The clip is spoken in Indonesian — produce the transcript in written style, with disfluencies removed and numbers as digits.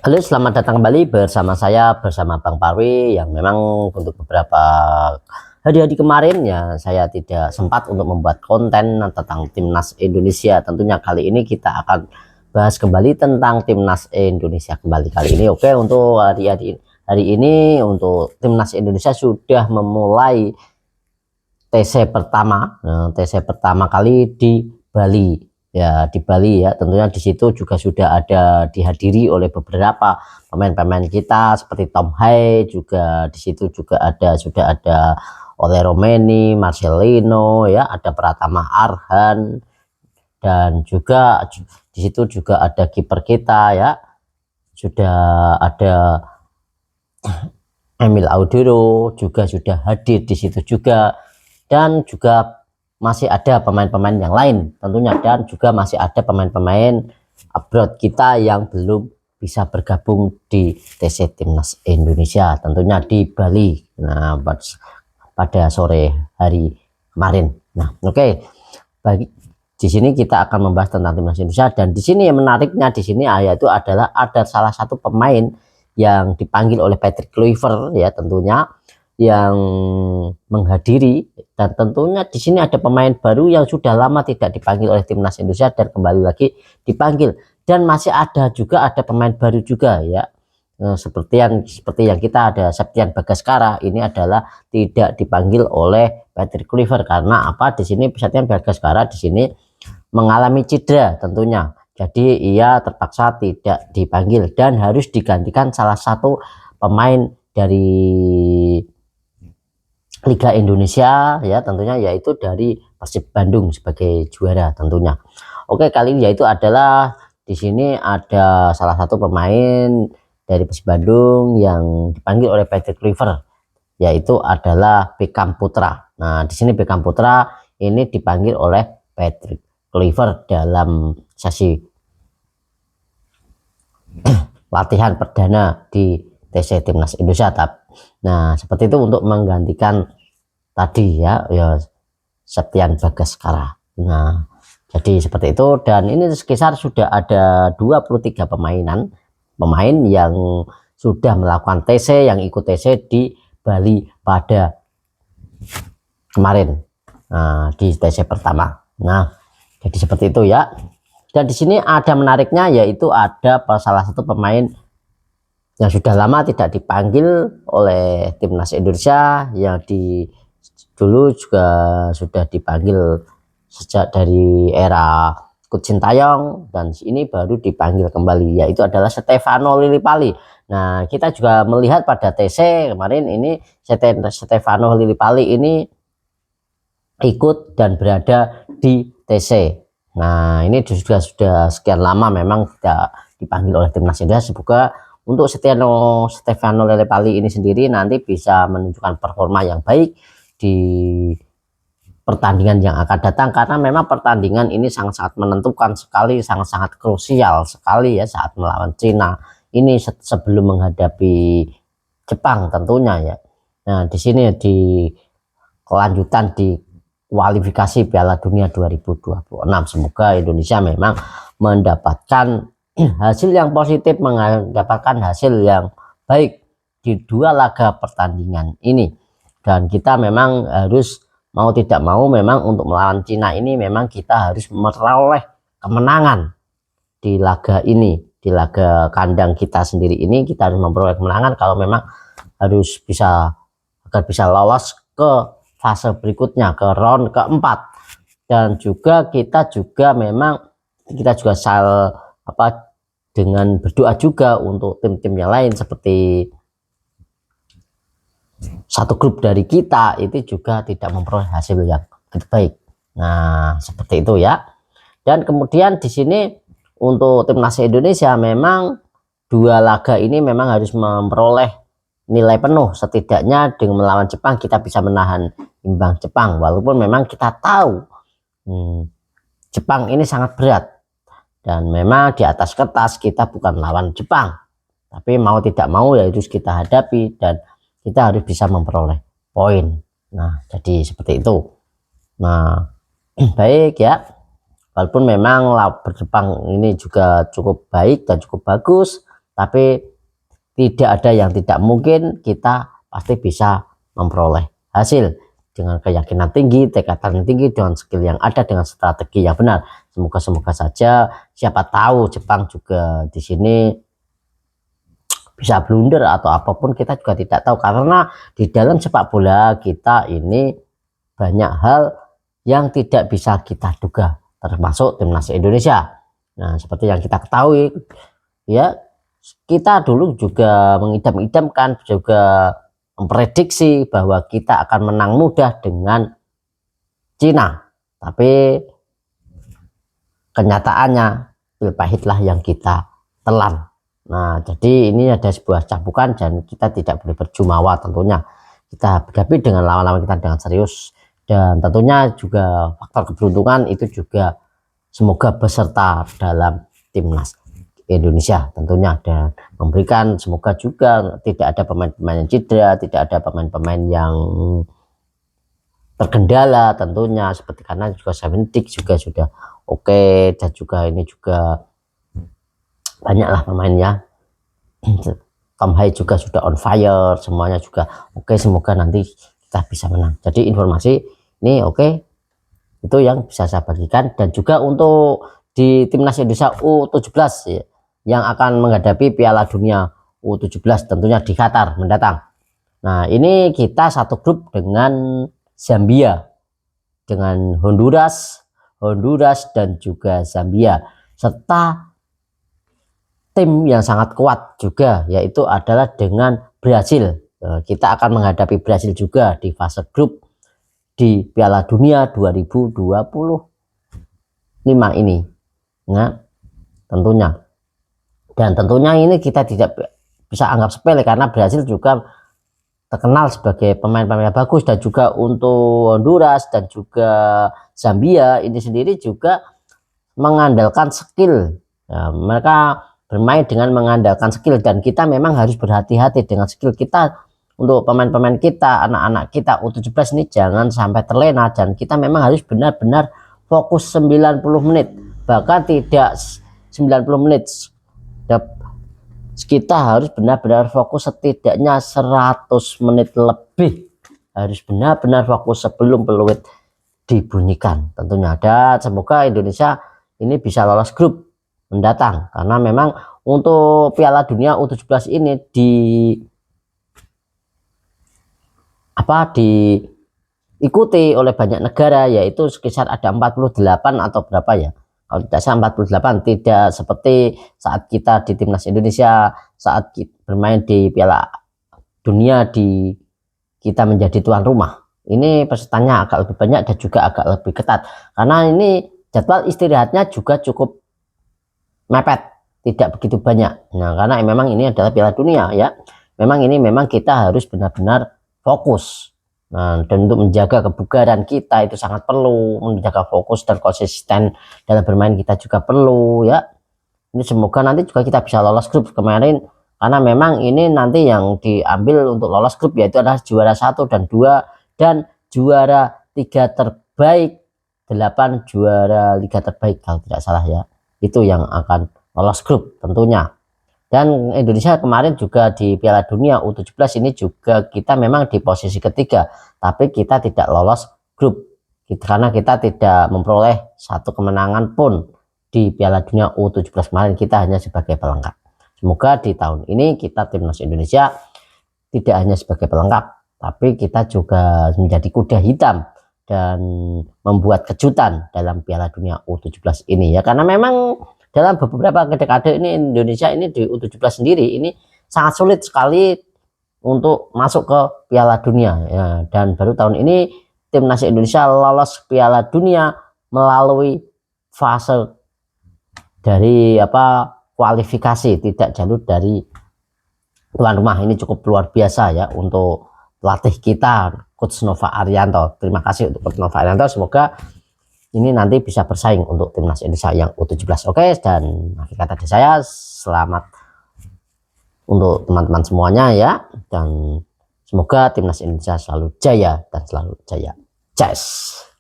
Halo, selamat datang kembali bersama Bang Parwi yang memang untuk beberapa hari-hari kemarin ya saya tidak sempat untuk membuat konten tentang timnas Indonesia. Tentunya kali ini kita akan bahas kembali tentang timnas Indonesia kali ini. Oke, untuk hari ini untuk timnas Indonesia sudah memulai TC pertama, TC pertama kali di Bali. Ya, di Bali ya, tentunya di situ juga sudah ada dihadiri oleh beberapa pemain-pemain kita seperti Tom Hai, juga di situ juga sudah ada oleh Romeni, Marcelino ya, ada Pratama Arhan, dan juga di situ juga ada kiper kita ya, sudah ada Emil Audero juga sudah hadir di situ juga, dan juga masih ada pemain-pemain yang lain tentunya, dan juga masih ada pemain-pemain abroad kita yang belum bisa bergabung di TC Timnas Indonesia tentunya di Bali. Nah, pada sore hari kemarin. Nah, oke. Bagi di sini kita akan membahas tentang timnas Indonesia, dan di sini yang menariknya di sini yaitu adalah ada salah satu pemain yang dipanggil oleh Patrick Kluivert ya, tentunya yang menghadiri, dan tentunya di sini ada pemain baru yang sudah lama tidak dipanggil oleh timnas Indonesia dan kembali lagi dipanggil, dan masih ada juga ada pemain baru juga ya, seperti yang kita ada Septian Bagaskara. Ini adalah tidak dipanggil oleh Patrick Kluivert karena apa? Di sini Septian Bagaskara di sini mengalami cedera tentunya. Jadi ia terpaksa tidak dipanggil dan harus digantikan salah satu pemain dari Liga Indonesia ya, tentunya yaitu dari Persib Bandung sebagai juara tentunya. Oke, kali ini yaitu adalah di sini ada salah satu pemain dari Persib Bandung yang dipanggil oleh Patrick Kluivert, yaitu adalah Beckham Putra. Nah, di sini Beckham Putra ini dipanggil oleh Patrick Kluivert dalam sesi latihan perdana di TC Timnas Indonesia. Nah, seperti itu untuk menggantikan tadi ya Septian Bagaskara. Nah, jadi seperti itu, dan ini sekitar sudah ada 23 pemain yang sudah melakukan TC, yang ikut TC di Bali pada kemarin. Nah, di TC pertama. Nah, jadi seperti itu ya. Dan di sini ada menariknya, yaitu ada salah satu pemain yang sudah lama tidak dipanggil oleh timnas Indonesia, yang dulu juga sudah dipanggil sejak dari era Coach Sintayong, dan ini baru dipanggil kembali, yaitu adalah Stefano Lillipali. Nah, kita juga melihat pada TC kemarin ini Stefano Lillipali ini ikut dan berada di TC. Nah, ini juga sudah sekian lama memang tidak dipanggil oleh timnas Indonesia. Semoga untuk Stefano Lillipali ini sendiri nanti bisa menunjukkan performa yang baik di pertandingan yang akan datang, karena memang pertandingan ini sangat-sangat menentukan sekali, sangat-sangat krusial sekali ya saat melawan Cina ini sebelum menghadapi Jepang tentunya ya. Nah, di sini di kelanjutan di kualifikasi Piala Dunia 2026, semoga Indonesia memang mendapatkan hasil yang positif, mendapatkan hasil yang baik di dua laga pertandingan ini, dan kita memang harus mau tidak mau memang untuk melawan Cina ini memang kita harus meroleh kemenangan di laga ini, di laga kandang kita sendiri ini kita harus memperoleh kemenangan kalau memang harus bisa agar bisa lolos ke fase berikutnya, ke round keempat. Dan juga kita juga dengan berdoa juga untuk tim-tim yang lain, seperti satu grup dari kita itu juga tidak memperoleh hasil yang terbaik. Nah, seperti itu ya. Dan kemudian di sini untuk timnas Indonesia memang dua laga ini memang harus memperoleh nilai penuh, setidaknya dengan melawan Jepang kita bisa menahan imbang Jepang, walaupun memang kita tahu Jepang ini sangat berat, dan memang di atas kertas kita bukan lawan Jepang, tapi mau tidak mau ya harus kita hadapi, dan kita harus bisa memperoleh poin. Nah, jadi seperti itu. Nah, baik ya, walaupun memang Jepang ini juga cukup baik dan cukup bagus, tapi tidak ada yang tidak mungkin. Kita pasti bisa memperoleh hasil dengan keyakinan tinggi, tekad yang tinggi, dengan skill yang ada, dengan strategi yang benar. Semoga saja, siapa tahu Jepang juga di sini bisa blunder atau apapun, kita juga tidak tahu, karena di dalam sepak bola kita ini banyak hal yang tidak bisa kita duga, termasuk timnas Indonesia. Nah, seperti yang kita ketahui ya, kita dulu juga mengidam-idamkan, juga memprediksi bahwa kita akan menang mudah dengan Cina, tapi kenyataannya pil pahitlah yang kita telan. Nah, jadi ini ada sebuah cambukan dan kita tidak boleh berjumawa. Tentunya kita hadapi dengan lawan-lawan kita dengan serius, dan tentunya juga faktor keberuntungan itu juga semoga beserta dalam timnas Indonesia tentunya, dan memberikan semoga juga tidak ada pemain-pemain yang cedera, tidak ada pemain-pemain yang terkendala tentunya, seperti karena juga Savindik juga sudah oke, dan juga ini juga banyaklah pemainnya. Tom Hai juga sudah on fire, semuanya juga oke. Semoga nanti kita bisa menang. Jadi informasi ini oke, itu yang bisa saya bagikan. Dan juga untuk di timnas Indonesia U17 ya, yang akan menghadapi Piala Dunia U17 tentunya di Qatar mendatang. Nah, ini kita satu grup dengan Zambia, dengan Honduras dan juga Zambia, serta tim yang sangat kuat juga yaitu adalah dengan Brasil. Kita akan menghadapi Brasil juga di fase grup di Piala Dunia 2025 ini. Nah, tentunya, dan tentunya ini kita tidak bisa anggap sepele, karena Brasil juga terkenal sebagai pemain-pemain yang bagus, dan juga untuk Honduras dan juga Zambia ini sendiri juga mengandalkan skill. Ya, mereka bermain dengan mengandalkan skill, dan kita memang harus berhati-hati dengan skill kita. Untuk pemain-pemain kita, anak-anak kita U17 ini jangan sampai terlena, dan kita memang harus benar-benar fokus 90 menit, bahkan tidak 90 menit, kita harus benar-benar fokus setidaknya 100 menit lebih, harus benar-benar fokus sebelum peluit dibunyikan tentunya. Dan semoga Indonesia ini bisa lolos grup mendatang, karena memang untuk Piala Dunia U17 ini diikuti oleh banyak negara, yaitu sekitar ada 48 atau berapa ya, kalau tidak salah 48. Tidak seperti saat kita di timnas Indonesia saat kita bermain di Piala Dunia kita menjadi tuan rumah. Ini pesertanya agak lebih banyak dan juga agak lebih ketat, karena ini jadwal istirahatnya juga cukup mepet, tidak begitu banyak. Nah, karena memang ini adalah Piala Dunia ya, memang kita harus benar-benar fokus. Nah, dan untuk menjaga kebugaran kita itu sangat perlu, menjaga fokus dan konsisten dalam bermain kita juga perlu ya. Ini semoga nanti juga kita bisa lolos grup kemarin, karena memang ini nanti yang diambil untuk lolos grup yaitu adalah juara 1 dan 2 dan juara 3 terbaik, 8 juara liga terbaik kalau tidak salah ya, itu yang akan lolos grup tentunya. Dan Indonesia kemarin juga di Piala Dunia U17 ini juga kita memang di posisi ketiga, tapi kita tidak lolos grup karena kita tidak memperoleh satu kemenangan pun di Piala Dunia U17 kemarin, kita hanya sebagai pelengkap. Semoga di tahun ini kita timnas Indonesia tidak hanya sebagai pelengkap, tapi kita juga menjadi kuda hitam dan membuat kejutan dalam Piala Dunia U17 ini ya, karena memang dalam beberapa dekade ini Indonesia ini di U17 sendiri ini sangat sulit sekali untuk masuk ke Piala Dunia ya, dan baru tahun ini timnas Indonesia lolos Piala Dunia melalui fase dari kualifikasi, tidak jalur dari tuan rumah. Ini cukup luar biasa ya untuk pelatih kita Coach Nova Arianto. Terima kasih untuk Coach Nova Arianto, semoga ini nanti bisa bersaing untuk timnas Indonesia yang U17. Oke, dan akhir kata dari saya, selamat untuk teman-teman semuanya ya, dan semoga timnas Indonesia selalu jaya dan selalu jaya. Cheers.